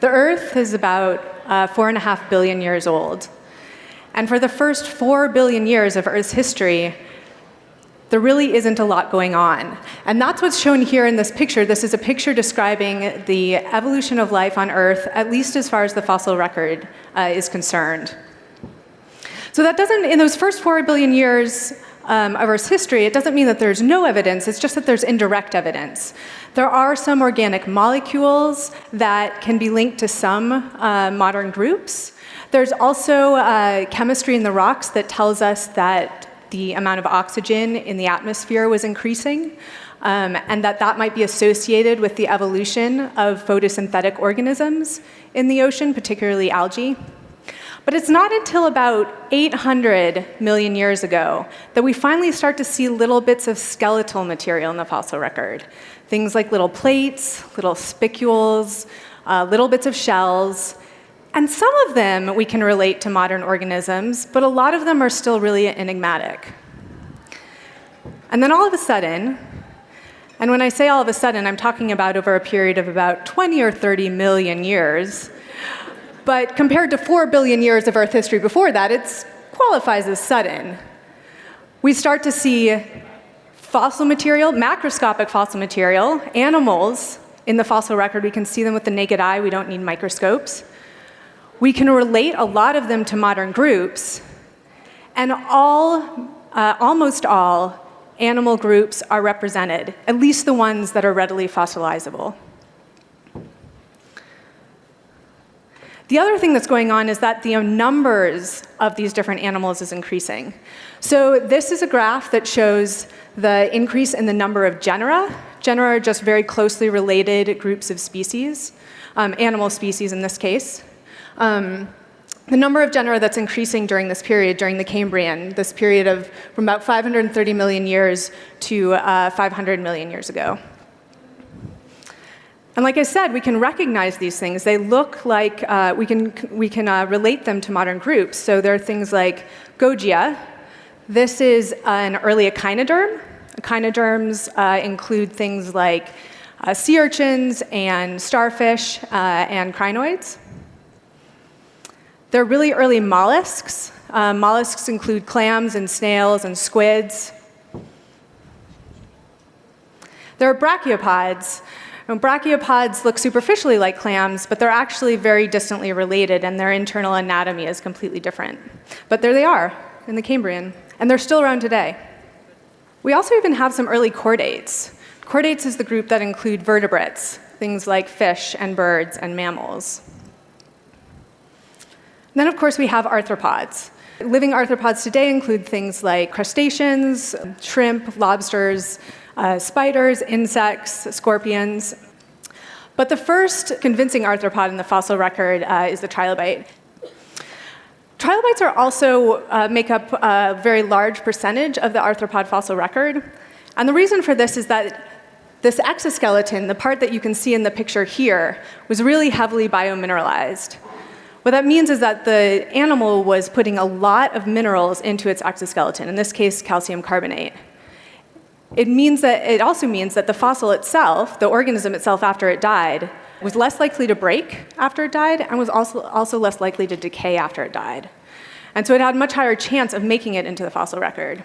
The Earth is about 4.5 billion years old. And for the first 4 billion years of Earth's history, there really isn't a lot going on. And that's what's shown here in this picture. This is a picture describing the evolution of life on Earth, at least as far as the fossil record is concerned. So that doesn't, in those first 4 billion years of Earth's history, it doesn't mean that there's no evidence, it's just that there's indirect evidence. There are some organic molecules that can be linked to some modern groups. There's also chemistry in the rocks that tells us that the amount of oxygen in the atmosphere was increasing, and that might be associated with the evolution of photosynthetic organisms in the ocean, particularly algae. But it's not until about 800 million years ago that we finally start to see little bits of skeletal material in the fossil record. Things like little plates, little spicules, little bits of shells. And some of them we can relate to modern organisms, but a lot of them are still really enigmatic. And then all of a sudden, and when I say all of a sudden, I'm talking about over a period of about 20 or 30 million years, but compared to 4 billion years of Earth history before that, it qualifies as sudden. We start to see fossil material, macroscopic fossil material, animals in the fossil record. We can see them with the naked eye. We don't need microscopes. We can relate a lot of them to modern groups, and almost all animal groups are represented, at least the ones that are readily fossilizable. The other thing that's going on is that the numbers of these different animals is increasing. So this is a graph that shows the increase in the number of genera. Genera are just very closely related groups of species, animal species in this case. The number of genera that's increasing during this period, during the Cambrian, this period of from about 530 million years to 500 million years ago. And like I said, we can recognize these things. They look like we can relate them to modern groups. So there are things like Gogia. This is an early echinoderm. Echinoderms include things like sea urchins and starfish and crinoids. They're really early mollusks. Mollusks include clams and snails and squids. There are brachiopods. And brachiopods look superficially like clams, but they're actually very distantly related, and their internal anatomy is completely different. But there they are in the Cambrian, and they're still around today. We also even have some early chordates. Chordates is the group that include vertebrates, things like fish and birds and mammals. Then, of course, we have arthropods. Living arthropods today include things like crustaceans, shrimp, lobsters, spiders, insects, scorpions. But the first convincing arthropod in the fossil record is the trilobite. Trilobites are also make up a very large percentage of the arthropod fossil record. And the reason for this is that this exoskeleton, the part that you can see in the picture here, was really heavily biomineralized. What that means is that the animal was putting a lot of minerals into its exoskeleton, in this case, calcium carbonate. It also means that the fossil itself, the organism itself after it died, was less likely to break after it died and was also less likely to decay after it died. And so it had a much higher chance of making it into the fossil record.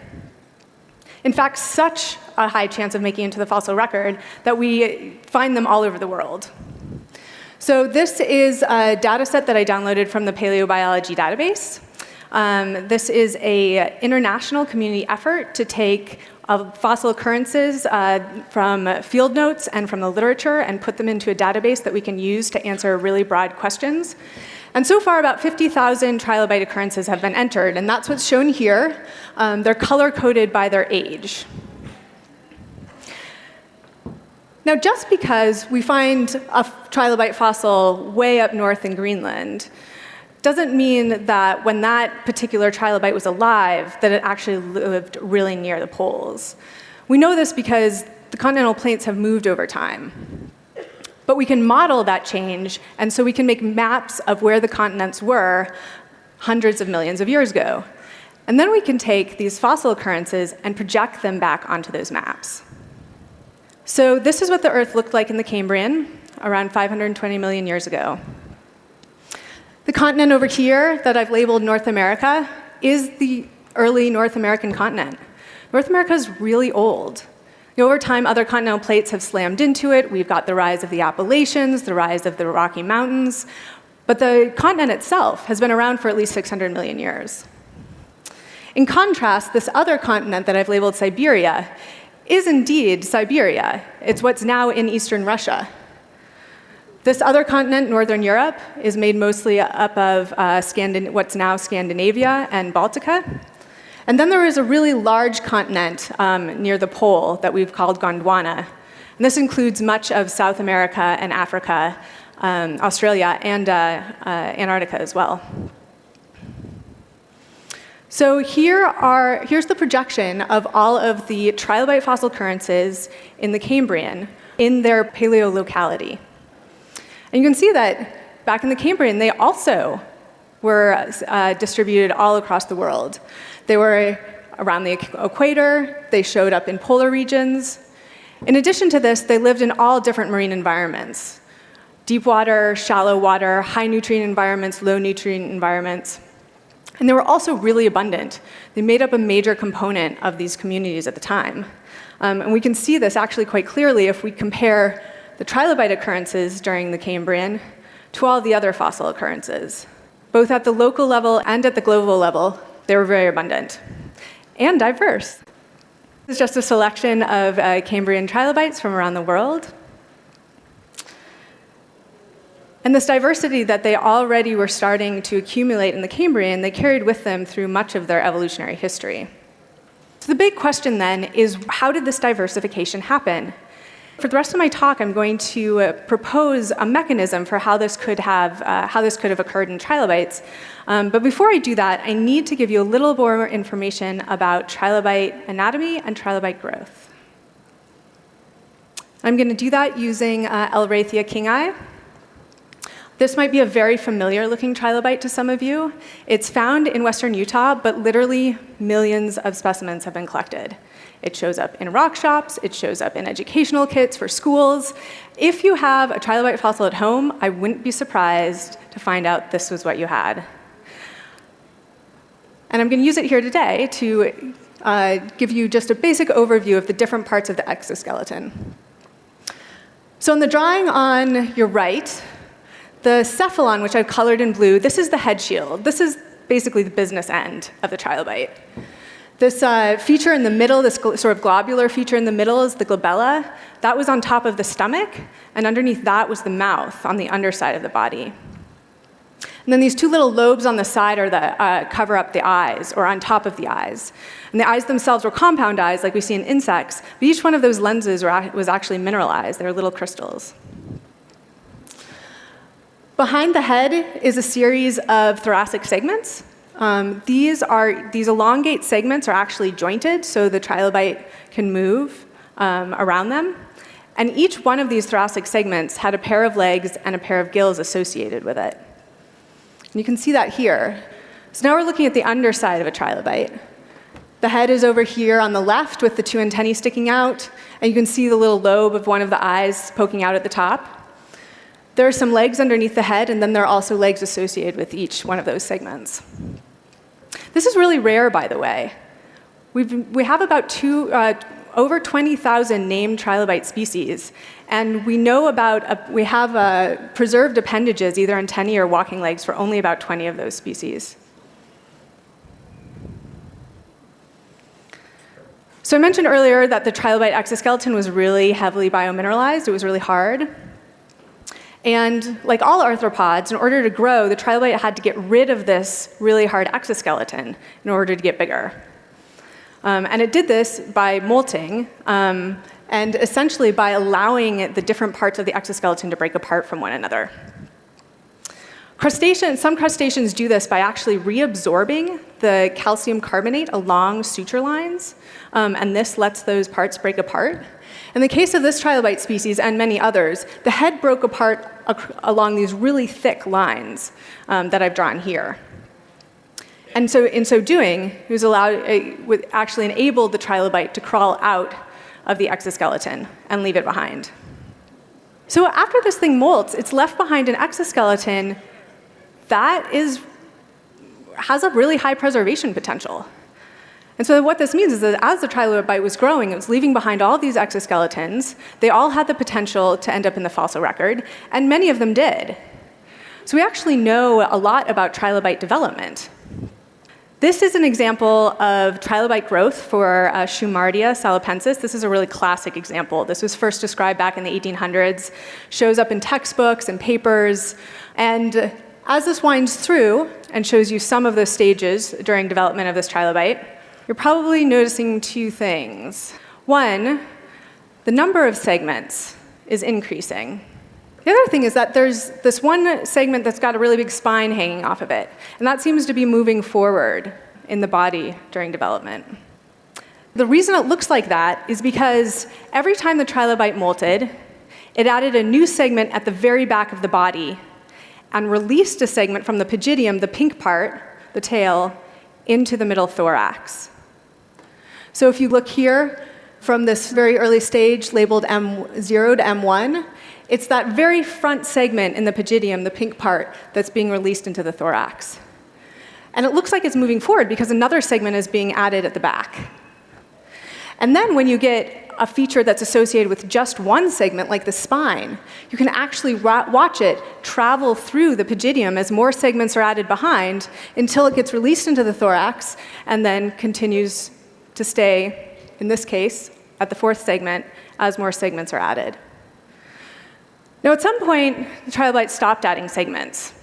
In fact, such a high chance of making it into the fossil record that we find them all over the world. So this is a data set that I downloaded from the Paleobiology database. This is an international community effort to take fossil occurrences from field notes and from the literature and put them into a database that we can use to answer really broad questions. And so far, about 50,000 trilobite occurrences have been entered, and that's what's shown here. They're color-coded by their age. Now, just because we find a trilobite fossil way up north in Greenland doesn't mean that when that particular trilobite was alive, that it actually lived really near the poles. We know this because the continental plates have moved over time. But we can model that change, and so we can make maps of where the continents were hundreds of millions of years ago. And then we can take these fossil occurrences and project them back onto those maps. So this is what the Earth looked like in the Cambrian, around 520 million years ago. The continent over here that I've labeled North America is the early North American continent. North America is really old. Over time, other continental plates have slammed into it. We've got the rise of the Appalachians, the rise of the Rocky Mountains. But the continent itself has been around for at least 600 million years. In contrast, this other continent that I've labeled Siberia is indeed Siberia. It's what's now in eastern Russia. This other continent, Northern Europe, is made mostly up of what's now Scandinavia and Baltica. And then there is a really large continent near the pole that we've called Gondwana. And this includes much of South America and Africa, Australia, and Antarctica as well. So here's the projection of all of the trilobite fossil occurrences in the Cambrian in their paleolocality. And you can see that back in the Cambrian, they also were distributed all across the world. They were around the equator. They showed up in polar regions. In addition to this, they lived in all different marine environments: deep water, shallow water, high nutrient environments, low nutrient environments. And they were also really abundant. They made up a major component of these communities at the time. And we can see this actually quite clearly if we compare the trilobite occurrences during the Cambrian to all the other fossil occurrences. Both at the local level and at the global level, they were very abundant and diverse. This is just a selection of Cambrian trilobites from around the world. And this diversity that they already were starting to accumulate in the Cambrian, they carried with them through much of their evolutionary history. So the big question then is, how did this diversification happen? For the rest of my talk, I'm going to propose a mechanism for how this could have occurred in trilobites. But before I do that, I need to give you a little more information about trilobite anatomy and trilobite growth. I'm going to do that using Elraethia kingi. This might be a very familiar-looking trilobite to some of you. It's found in western Utah, but literally millions of specimens have been collected. It shows up in rock shops. It shows up in educational kits for schools. If you have a trilobite fossil at home, I wouldn't be surprised to find out this was what you had. And I'm going to use it here today to give you just a basic overview of the different parts of the exoskeleton. So in the drawing on your right, the cephalon, which I've colored in blue, this is the head shield. This is basically the business end of the trilobite. This feature in the middle, this sort of globular feature in the middle, is the glabella. That was on top of the stomach, and underneath that was the mouth on the underside of the body. And then these two little lobes on the side are the cover up the eyes, or on top of the eyes. And the eyes themselves were compound eyes, like we see in insects, but each one of those lenses was actually mineralized. They were little crystals. Behind the head is a series of thoracic segments. These elongate segments are actually jointed, so the trilobite can move around them. And each one of these thoracic segments had a pair of legs and a pair of gills associated with it. And you can see that here. So now we're looking at the underside of a trilobite. The head is over here on the left with the two antennae sticking out, and you can see the little lobe of one of the eyes poking out at the top. There are some legs underneath the head, and then there are also legs associated with each one of those segments. This is really rare, by the way. We have about over 20,000 named trilobite species, and we have preserved appendages, either antennae or walking legs, for only about 20 of those species. So I mentioned earlier that the trilobite exoskeleton was really heavily biomineralized. It was really hard. And like all arthropods, in order to grow, the trilobite had to get rid of this really hard exoskeleton in order to get bigger. And it did this by molting, and essentially by allowing the different parts of the exoskeleton to break apart from one another. Some crustaceans do this by actually reabsorbing the calcium carbonate along suture lines, and this lets those parts break apart. In the case of this trilobite species and many others, the head broke apart along these really thick lines that I've drawn here. And so in so doing, it would actually enable the trilobite to crawl out of the exoskeleton and leave it behind. So after this thing molts, it's left behind an exoskeleton that has a really high preservation potential. And so what this means is that as the trilobite was growing, it was leaving behind all these exoskeletons. They all had the potential to end up in the fossil record, and many of them did. So we actually know a lot about trilobite development. This is an example of trilobite growth for Shumardia salapensis. This is a really classic example. This was first described back in the 1800s, shows up in textbooks and papers. And as this winds through and shows you some of the stages during development of this trilobite, you're probably noticing two things. One, the number of segments is increasing. The other thing is that there's this one segment that's got a really big spine hanging off of it, and that seems to be moving forward in the body during development. The reason it looks like that is because every time the trilobite molted, it added a new segment at the very back of the body and released a segment from the pygidium, the pink part, the tail, into the middle thorax. So if you look here from this very early stage labeled M0 to M1, it's that very front segment in the pygidium, the pink part, that's being released into the thorax. And it looks like it's moving forward because another segment is being added at the back. And then when you get a feature that's associated with just one segment, like the spine, you can actually watch it travel through the pygidium as more segments are added behind until it gets released into the thorax and then continues to stay, in this case, at the fourth segment as more segments are added. Now, at some point, the trilobite stopped adding segments.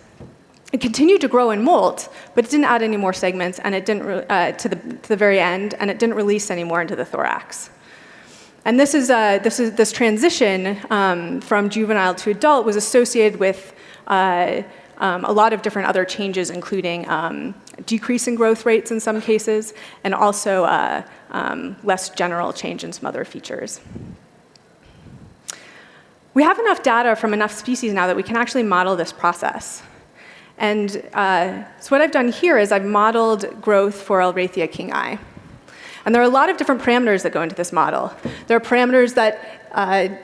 It continued to grow and molt, but it didn't add any more segments, and it didn't to the very end, and it didn't release any more into the thorax. And this transition from juvenile to adult was associated with a lot of different other changes, including decrease in growth rates in some cases, and also less general change in some other features. We have enough data from enough species now that we can actually model this process. And so what I've done here is I've modeled growth for Elraethia kingi. And there are a lot of different parameters that go into this model. There are parameters that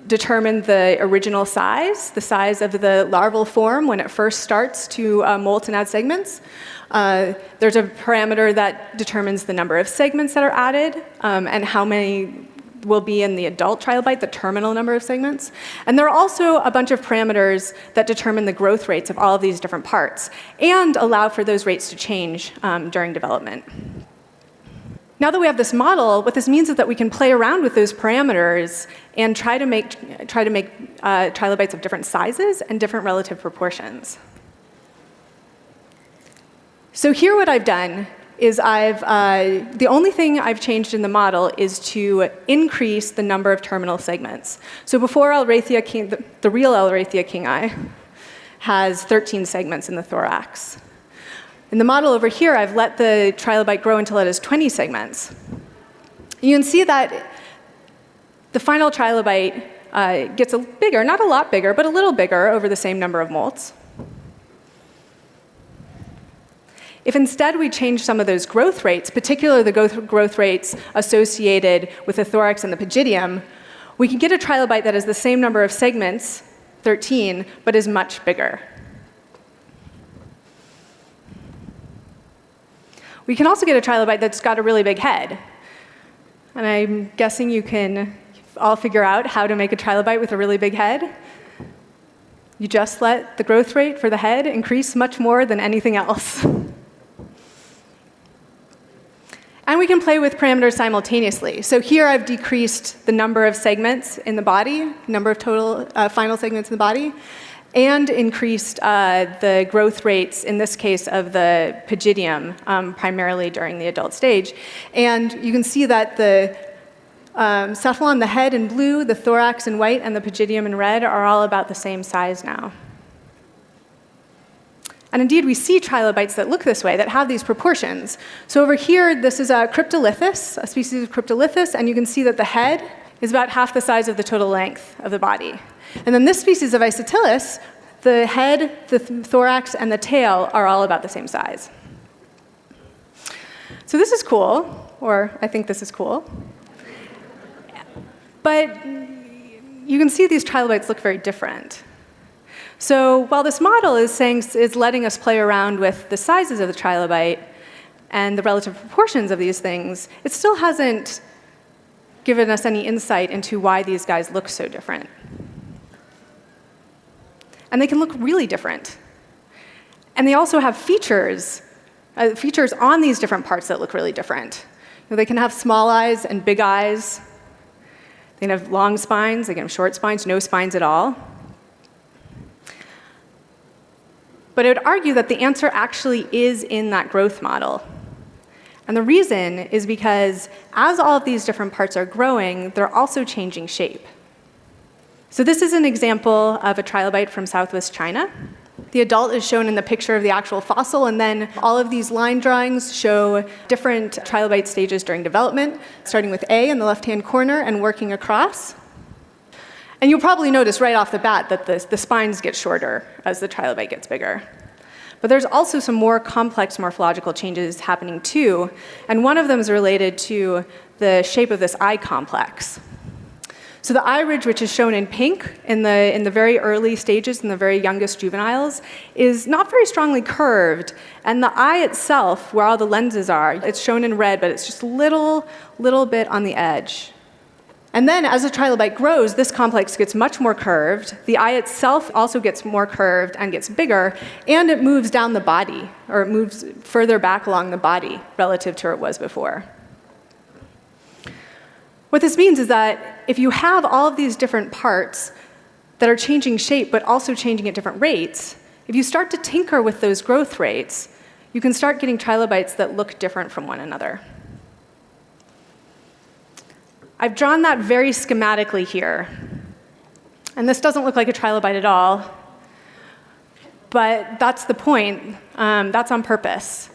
determine the original size, the size of the larval form when it first starts to molt and add segments. There's a parameter that determines the number of segments that are added and how many will be in the adult trilobite, the terminal number of segments. And there are also a bunch of parameters that determine the growth rates of all of these different parts and allow for those rates to change during development. Now that we have this model, what this means is that we can play around with those parameters and try to make trilobites of different sizes and different relative proportions. So here what I've done is the only thing I've changed in the model is to increase the number of terminal segments. So before Elraethia kingi, the real Elraethia kingi has 13 segments in the thorax. In the model over here, I've let the trilobite grow until it has 20 segments. You can see that the final trilobite gets bigger, not a lot bigger, but a little bigger over the same number of molts. If instead we change some of those growth rates, particularly the growth rates associated with the thorax and the pygidium, we can get a trilobite that has the same number of segments, 13, but is much bigger. We can also get a trilobite that's got a really big head. And I'm guessing you can all figure out how to make a trilobite with a really big head. You just let the growth rate for the head increase much more than anything else. And we can play with parameters simultaneously. So here I've decreased the number of segments in the body, number of total final segments in the body, and increased the growth rates, in this case, of the pygidium, primarily during the adult stage. And you can see that the cephalon, the head in blue, the thorax in white, and the pygidium in red are all about the same size now. And indeed, we see trilobites that look this way, that have these proportions. So over here, this is a Cryptolithus, a species of Cryptolithus, and you can see that the head is about half the size of the total length of the body. And then this species of Isotylus, the head, the thorax, and the tail are all about the same size. So this is cool, or I think this is cool. But you can see these trilobites look very different. So while this model is letting us play around with the sizes of the trilobite and the relative proportions of these things, it still hasn't given us any insight into why these guys look so different. And they can look really different. And they also have features on these different parts that look really different. They can have small eyes and big eyes. They can have long spines, they can have short spines, no spines at all. But I would argue that the answer actually is in that growth model. And the reason is because as all of these different parts are growing, they're also changing shape. So this is an example of a trilobite from southwest China. The adult is shown in the picture of the actual fossil, and then all of these line drawings show different trilobite stages during development, starting with A in the left-hand corner and working across. And you'll probably notice right off the bat that the spines get shorter as the trilobite gets bigger. But there's also some more complex morphological changes happening too, and one of them is related to the shape of this eye complex. So the eye ridge, which is shown in pink in the very early stages, in the very youngest juveniles, is not very strongly curved. And the eye itself, where all the lenses are, it's shown in red, but it's just a little bit on the edge. And then as the trilobite grows, this complex gets much more curved. The eye itself also gets more curved and gets bigger, and it moves down the body, or it moves further back along the body relative to where it was before. What this means is that if you have all of these different parts that are changing shape but also changing at different rates, if you start to tinker with those growth rates, you can start getting trilobites that look different from one another. I've drawn that very schematically here. And this doesn't look like a trilobite at all, but that's the point. That's on purpose.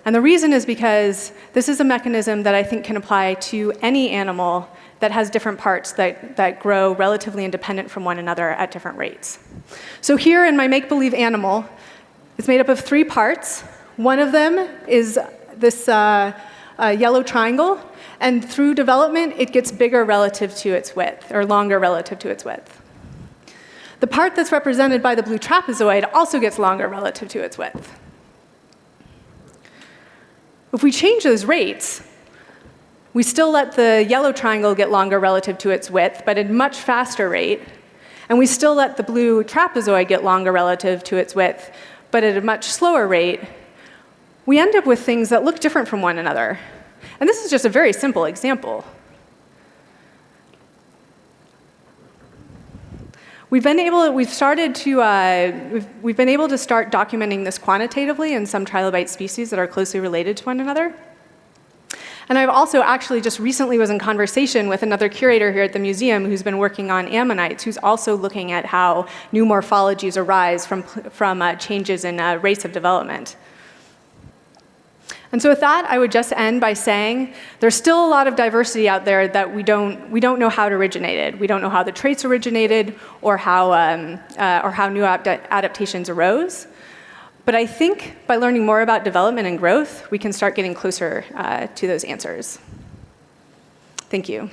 And the reason is because this is a mechanism that I think can apply to any animal that has different parts that grow relatively independent from one another at different rates. So here in my make-believe animal, it's made up of 3 parts. One of them is this yellow triangle, and through development, it gets bigger relative to its width, or longer relative to its width. The part that's represented by the blue trapezoid also gets longer relative to its width. If we change those rates, we still let the yellow triangle get longer relative to its width, but at a much faster rate. And we still let the blue trapezoid get longer relative to its width, but at a much slower rate. We end up with things that look different from one another. And this is just a very simple example. We've been able to start documenting this quantitatively in some trilobite species that are closely related to one another. And I've also actually just recently was in conversation with another curator here at the museum who's been working on ammonites, who's also looking at how new morphologies arise from changes in rates of development. And so with that, I would just end by saying there's still a lot of diversity out there that we don't know how it originated. We don't know how the traits originated or how new adaptations arose. But I think by learning more about development and growth, we can start getting closer to those answers. Thank you.